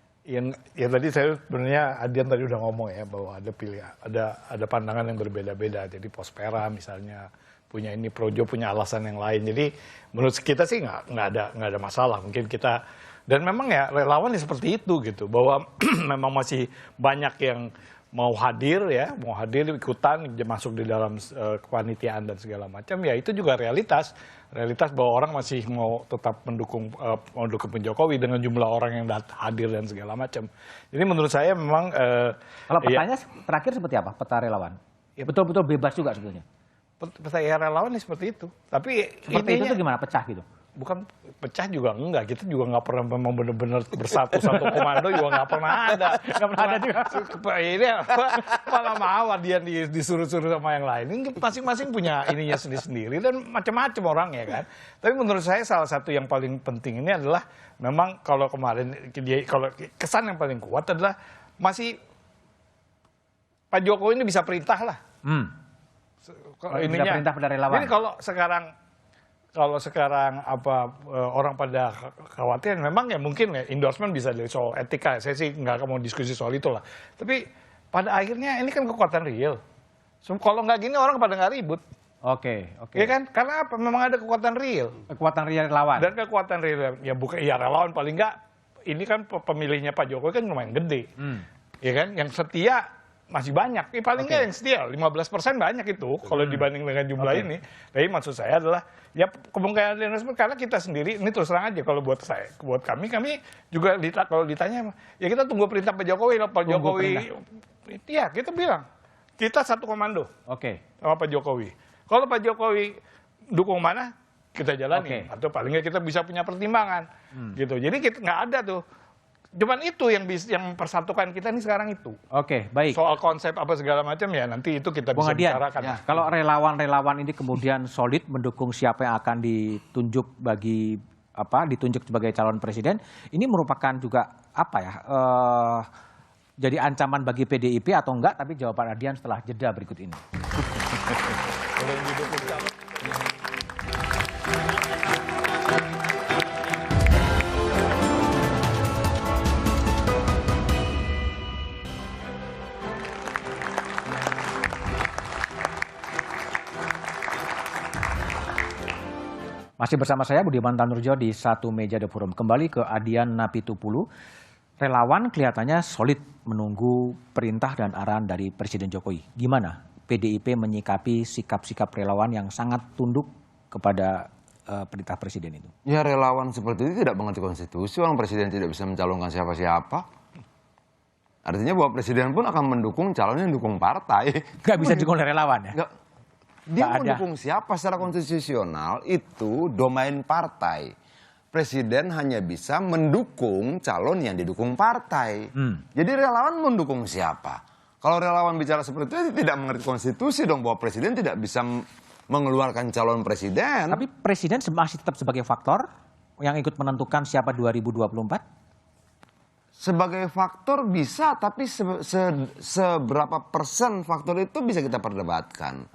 Ya tadi saya sebenarnya Adian tadi udah ngomong ya bahwa ada pilihan, ada pandangan yang berbeda-beda. Jadi Pospera misalnya punya ini, Projo punya alasan yang lain. Jadi menurut kita sih nggak ada masalah. Mungkin kita dan memang ya relawan ya seperti itu gitu, bahwa memang masih banyak yang mau hadir ikutan masuk di dalam kepanitiaan dan segala macam, ya itu juga realitas bahwa orang masih mau tetap mendukung Jokowi dengan jumlah orang yang hadir dan segala macam. Jadi menurut saya memang kalau petanya terakhir seperti apa peta relawan? Ya, betul-betul bebas juga sebetulnya. Peta relawan seperti itu. Tapi seperti itu tuh gimana pecah gitu? bukan pecah juga enggak, kita juga nggak pernah memang benar-benar bersatu satu komando juga nggak pernah ada juga. Ini malah mau dia disuruh-suruh sama yang lain. Ini masing-masing punya ininya sendiri-sendiri dan macam-macam orang ya kan. Tapi menurut saya salah satu yang paling penting ini adalah memang kalau kemarin kalau kesan yang paling kuat adalah masih Pak Jokowi ini bisa perintah lah. Bisa perintah pada relawan. Jadi kalau sekarang orang pada khawatir, memang ya mungkin ya endorsement bisa dari soal etika. Saya sih nggak mau diskusi soal itu lah. Tapi pada akhirnya ini kan kekuatan real. Kalau nggak gini orang pada nggak ribut. Oke. Ya kan? Karena apa? Memang ada kekuatan real. Kekuatan real relawan. Dan kekuatan real ya bukan ya relawan paling nggak. Ini kan pemilihnya Pak Jokowi kan lumayan gede. Ya kan? Yang setia masih banyak. Paling nggak yang setia 15% banyak itu kalau dibanding dengan jumlah ini. Tapi maksud saya adalah ya kemungkinan endorsement karena kita sendiri ini terus terang aja kalau buat saya, buat kami juga kalau ditanya ya kita tunggu perintah Pak Jokowi. Pak Jokowi, ya kita bilang kita satu komando. Sama Pak Jokowi. Kalau Pak Jokowi dukung mana kita jalani atau paling nggak kita bisa punya pertimbangan gitu. Jadi kita nggak ada tuh. Cuman itu yang mempersatukan kita nih sekarang itu. Baik. Soal konsep apa segala macam ya nanti itu kita bisa bicarakan. Ya, kalau relawan-relawan ini kemudian solid mendukung siapa yang akan ditunjuk ditunjuk sebagai calon presiden, ini merupakan juga jadi ancaman bagi PDIP atau enggak? Tapi jawaban Adian setelah jeda berikut ini. Masih bersama saya Budiman Tanurjo di Satu Meja The Forum. Kembali ke Adian Napitupulu. Relawan kelihatannya solid menunggu perintah dan arahan dari Presiden Jokowi. Gimana PDIP menyikapi sikap-sikap relawan yang sangat tunduk kepada perintah Presiden itu? Ya relawan seperti itu tidak mengerti konstitusi. Orang Presiden tidak bisa mencalonkan siapa-siapa. Artinya bahwa Presiden pun akan mendukung calon yang dukung partai. Nggak bisa didukung oleh relawan ya? Dia mendukung siapa secara konstitusional itu domain partai. Presiden hanya bisa mendukung calon yang didukung partai. Jadi relawan mendukung siapa? Kalau relawan bicara seperti itu tidak mengerti konstitusi dong, bahwa presiden tidak bisa mengeluarkan calon presiden. Tapi presiden masih tetap sebagai faktor yang ikut menentukan siapa 2024? Sebagai faktor bisa, tapi seberapa persen faktor itu bisa kita perdebatkan.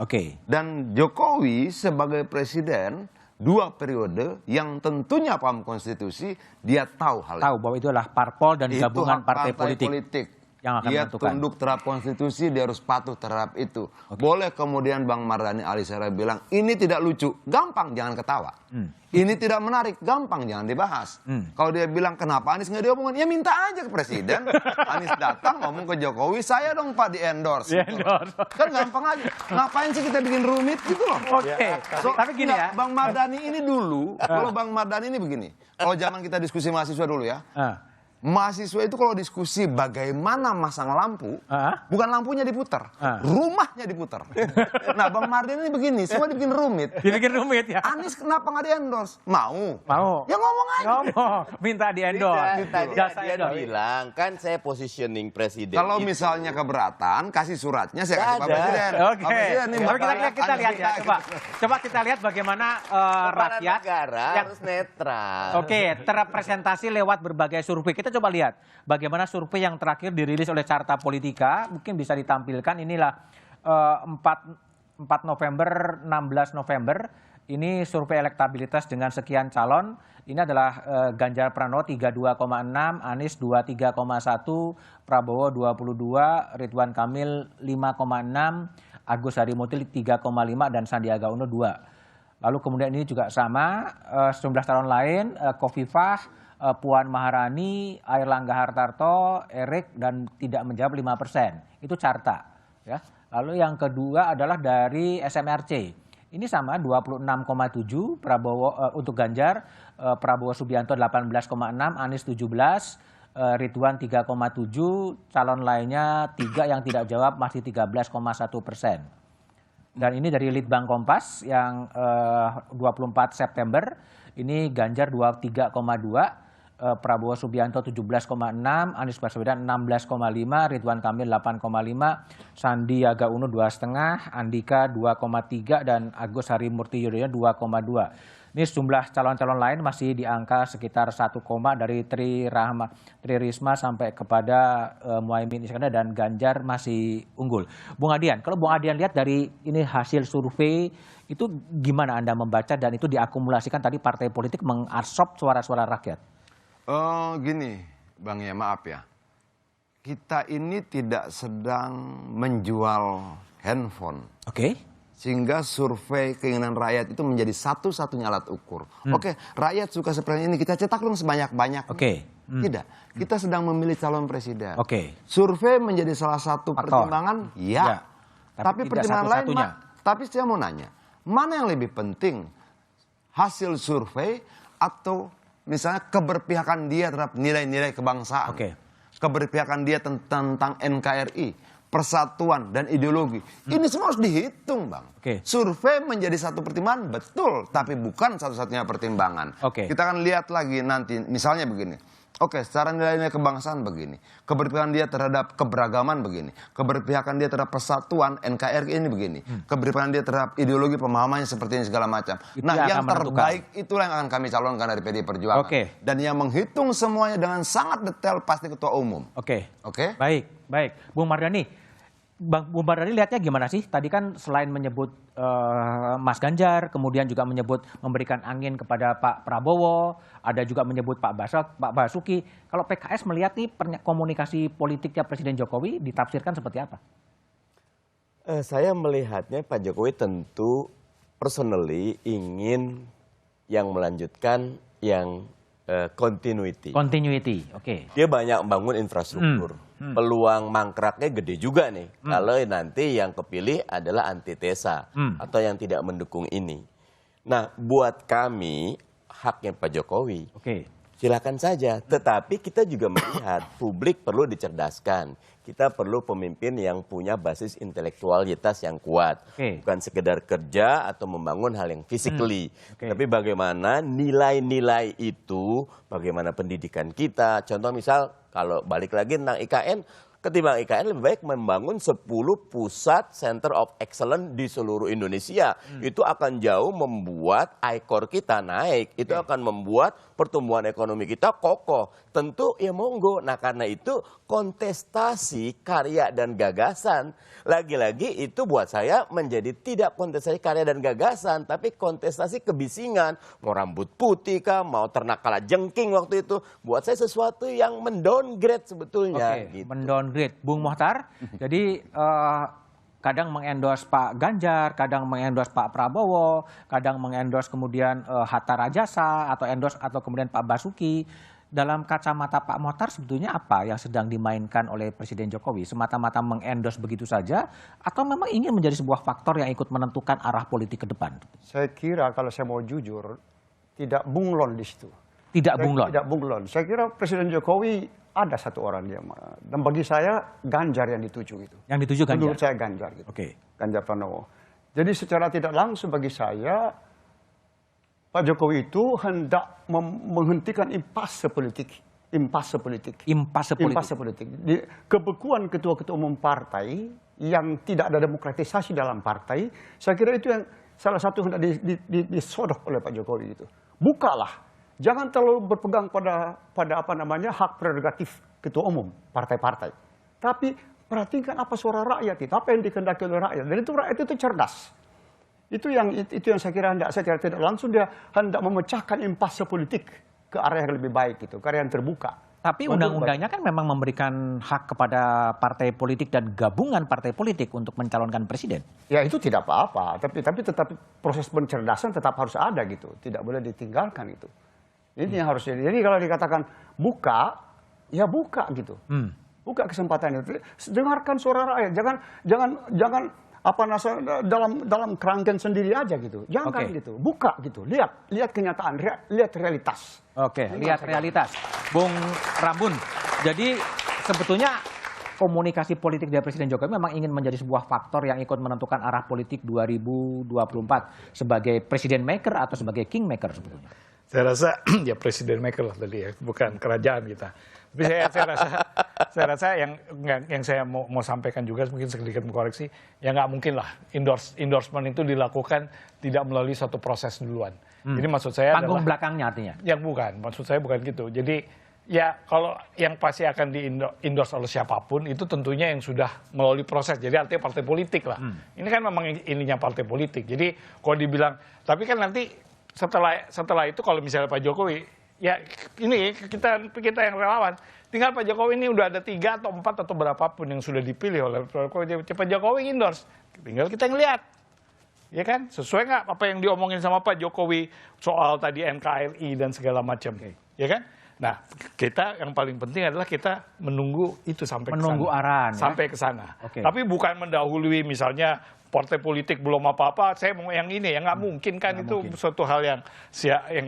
Dan Jokowi sebagai presiden 2 periode yang tentunya paham konstitusi, dia tahu hal itu. Tahu bahwa itu adalah parpol dan gabungan partai politik yang akan dia menentukan. tunduk terhadap konstitusi, dia harus patuh terhadap itu. Boleh kemudian Bang Mardhani Alisera bilang, ini tidak lucu, gampang jangan ketawa. Ini tidak menarik, gampang jangan dibahas. Kalau dia bilang kenapa Anies nggak diomongin, ya minta aja ke presiden. Anies datang ngomong ke Jokowi, saya dong Pak di-endorse. Kan gampang aja. Ngapain sih kita bikin rumit gitu loh. Tapi gini ya. Bang Mardhani ini dulu, kalau Bang Mardhani ini begini. Kalau zaman kita diskusi mahasiswa dulu ya. Mahasiswa itu kalau diskusi bagaimana masang lampu, bukan lampunya diputar, rumahnya diputar. Nah Bang Mardhani ini begini, semua dibikin rumit. Dibikin rumit ya. Anies kenapa nggak di-endorse? Mau. Ya ngomong aja. Minta di-endorse. Tadi dia bilang, kan saya positioning presiden. Kalau misalnya keberatan, kasih suratnya saya kasih Pak Presiden. Tapi kita lihat ya, coba kita lihat bagaimana rakyat negara harus netral. terrepresentasi lewat berbagai survei. Kita coba lihat bagaimana survei yang terakhir dirilis oleh Carta Politika, mungkin bisa ditampilkan. Inilah 4 November, 16 November, ini survei elektabilitas dengan sekian calon. Ini adalah Ganjar Pranowo 32,6, Anies 23,1, Prabowo 22, Ridwan Kamil 5,6, Agus Harimurti 3,5, dan Sandiaga Uno 2. Lalu kemudian ini juga sama, sejumlah calon lain, Khofifah, Puan Maharani, Airlangga Hartarto, Erik, dan tidak menjawab 5%. Itu Carta. Ya. Lalu yang kedua adalah dari SMRC. Ini sama 26,7 Prabowo untuk Ganjar, Prabowo Subianto 18,6, Anies 17, Ridwan 3,7, calon lainnya 3 yang tidak jawab masih 13,1%. Dan ini dari Litbang Kompas yang 24 September, ini Ganjar 23,2, Prabowo Subianto 17,6, Anies Baswedan 16,5, Ridwan Kamil 8,5, Sandiaga Uno 2,5, Andika 2,3, dan Agus Harimurti Yudhoyono 2,2. Ini sejumlah calon-calon lain masih di angka sekitar 1, dari Tri Risma sampai kepada Muhaimin Iskandar, dan Ganjar masih unggul. Bung Adian, kalau Bung Adian lihat dari ini hasil survei, itu gimana Anda membaca, dan itu diakumulasikan tadi partai politik mengarsop suara-suara rakyat? Gini, Bang, ya maaf ya. Kita ini tidak sedang menjual handphone. Oke. Sehingga survei keinginan rakyat itu menjadi satu-satunya alat ukur. Oke, rakyat suka seperti ini, kita cetak dong sebanyak-banyak. Tidak, kita sedang memilih calon presiden. Survei menjadi salah satu pertimbangan, ya. Tapi pertimbangan lain, tapi saya mau nanya, mana yang lebih penting? Hasil survei atau misalnya keberpihakan dia terhadap nilai-nilai kebangsaan? Keberpihakan dia tentang NKRI, persatuan dan ideologi. Ini semua harus dihitung, Bang. Survei menjadi satu pertimbangan, betul, tapi bukan satu-satunya pertimbangan. Kita akan lihat lagi nanti, misalnya begini. Secara nilai-nilai kebangsaan begini. Keberpihakan dia terhadap keberagaman begini. Keberpihakan dia terhadap persatuan NKRI ini begini. Keberpihakan dia terhadap ideologi pemahamannya seperti ini segala macam. Nah, yang terbaik itulah yang akan kami calonkan dari PDI Perjuangan. Dan yang menghitung semuanya dengan sangat detail pasti Ketua Umum. Baik. Bung Mardhani, Bung Mardhani lihatnya gimana sih? Tadi kan selain menyebut Mas Ganjar, kemudian juga menyebut memberikan angin kepada Pak Prabowo, ada juga menyebut Pak Basuki. Kalau PKS melihat nih komunikasi politiknya Presiden Jokowi ditafsirkan seperti apa? Saya melihatnya Pak Jokowi tentu personally ingin yang melanjutkan yang continuity. Dia banyak membangun infrastruktur. Peluang mangkraknya gede juga nih. Kalau nanti yang kepilih adalah antitesa atau yang tidak mendukung ini. Nah, buat kami haknya Pak Jokowi. Silakan saja. Tetapi kita juga melihat publik perlu dicerdaskan. Kita perlu pemimpin yang punya basis intelektualitas yang kuat. Bukan sekedar kerja atau membangun hal yang physically. Tapi bagaimana nilai-nilai itu, bagaimana pendidikan kita. Contoh misal, kalau balik lagi tentang IKN, ketimbang IKN lebih baik membangun 10 pusat Center of Excellence di seluruh Indonesia. Itu akan jauh membuat ICOR kita naik. Itu akan membuat pertumbuhan ekonomi kita kokoh. Tentu ya monggo. Nah, karena itu kontestasi karya dan gagasan. Lagi-lagi itu buat saya menjadi tidak kontestasi karya dan gagasan, tapi kontestasi kebisingan. Mau rambut putih kah, mau ternak kalajengking waktu itu. Buat saya sesuatu yang mendowngrade sebetulnya. Mendowngrade. Bung Mohtar, jadi kadang mengendorse Pak Ganjar, kadang mengendorse Pak Prabowo, kadang mengendorse kemudian Hatta Rajasa atau kemudian Pak Basuki. Dalam kacamata Pak Mohtar sebetulnya apa yang sedang dimainkan oleh Presiden Jokowi? Semata-mata mengendorse begitu saja atau memang ingin menjadi sebuah faktor yang ikut menentukan arah politik ke depan? Saya kira kalau saya mau jujur tidak bunglon di situ. Tidak bunglon. Saya kira Presiden Jokowi ada satu orang dia, dan bagi saya Ganjar yang dituju gitu. Yang dituju Ganjar? Menurut saya Ganjar gitu. Ganjar Pranowo. Jadi secara tidak langsung bagi saya Pak Jokowi itu hendak menghentikan impasse politik. Kebekuan ketua-ketua umum partai yang tidak ada demokratisasi dalam partai, saya kira itu yang salah satu hendak disodok oleh Pak Jokowi gitu. Bukalah, jangan terlalu berpegang pada hak prerogatif ketua umum partai-partai. Tapi perhatikan apa suara rakyat itu, apa yang dikehendaki oleh rakyat. Dan itu rakyat itu cerdas. Itu yang saya kira secara tidak langsung dia hendak memecahkan impasse politik ke arah yang lebih baik gitu, ke arah yang terbuka. Tapi undang-undangnya kan memang memberikan hak kepada partai politik dan gabungan partai politik untuk mencalonkan presiden. Ya itu tidak apa-apa, tapi tetap proses pencerdasan tetap harus ada gitu, tidak boleh ditinggalkan itu. Ini yang harus jadi. Jadi kalau dikatakan buka, ya buka gitu, buka kesempatan itu. Dengarkan suara rakyat, jangan dalam kerangkeng sendiri aja gitu. Jangan gitu. Buka gitu. Lihat kenyataan, lihat realitas. Lihat realitas. Bung Rambun. Jadi sebetulnya komunikasi politik dari Presiden Jokowi memang ingin menjadi sebuah faktor yang ikut menentukan arah politik 2024 sebagai presiden maker atau sebagai king maker sebetulnya? Saya rasa ya presiden maker lah tadi ya, bukan kerajaan kita. Tapi saya rasa yang saya mau sampaikan juga mungkin sedikit mengkoreksi, ya nggak mungkin lah endorsement itu dilakukan tidak melalui satu proses duluan. Jadi maksud saya panggung adalah, belakangnya artinya? Yang bukan, maksud saya bukan gitu. Jadi ya kalau yang pasti akan di-endorse oleh siapapun itu tentunya yang sudah melalui proses. Jadi artinya partai politik lah. Ini kan memang ininya partai politik. Jadi kalau dibilang, tapi kan nanti setelah itu kalau misalnya Pak Jokowi, ya ini kita yang relawan, tinggal Pak Jokowi ini udah ada 3 atau 4 atau berapapun yang sudah dipilih oleh Pak Jokowi endorse. Tinggal kita ngelihat. Ya kan, sesuai nggak apa yang diomongin sama Pak Jokowi soal tadi NKRI dan segala macam. Ya kan? Nah, kita yang paling penting adalah kita menunggu itu sampai menunggu arahan, sampai ke sana. Tapi bukan mendahului misalnya partai politik belum apa-apa, saya mau yang ini, ya nggak mungkin kan, itu suatu hal yang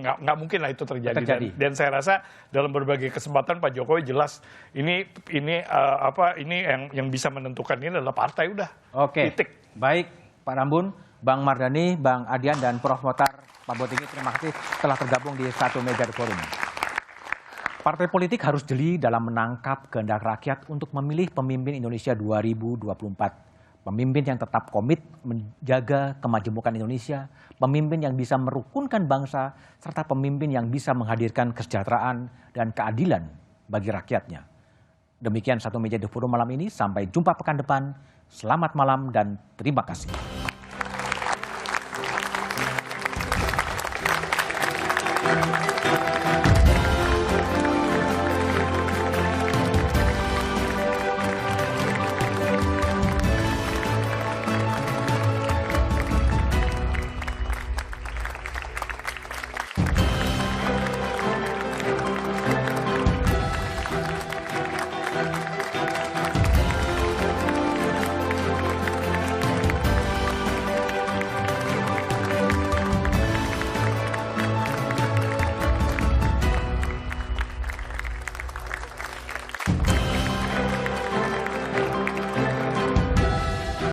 nggak mungkin lah itu terjadi. Dan saya rasa dalam berbagai kesempatan Pak Jokowi jelas ini yang bisa menentukan ini adalah partai udah. Titik. Baik, Pak Rambun, Bang Mardhani, Bang Adian dan Prof Mokhtar, Pak Botini, terima kasih telah tergabung di satu meja di forum. Partai politik harus jeli dalam menangkap kehendak rakyat untuk memilih pemimpin Indonesia 2024. Pemimpin yang tetap komit menjaga kemajemukan Indonesia, pemimpin yang bisa merukunkan bangsa, serta pemimpin yang bisa menghadirkan kesejahteraan dan keadilan bagi rakyatnya. Demikian satu meja di forum malam ini, sampai jumpa pekan depan. Selamat malam dan terima kasih.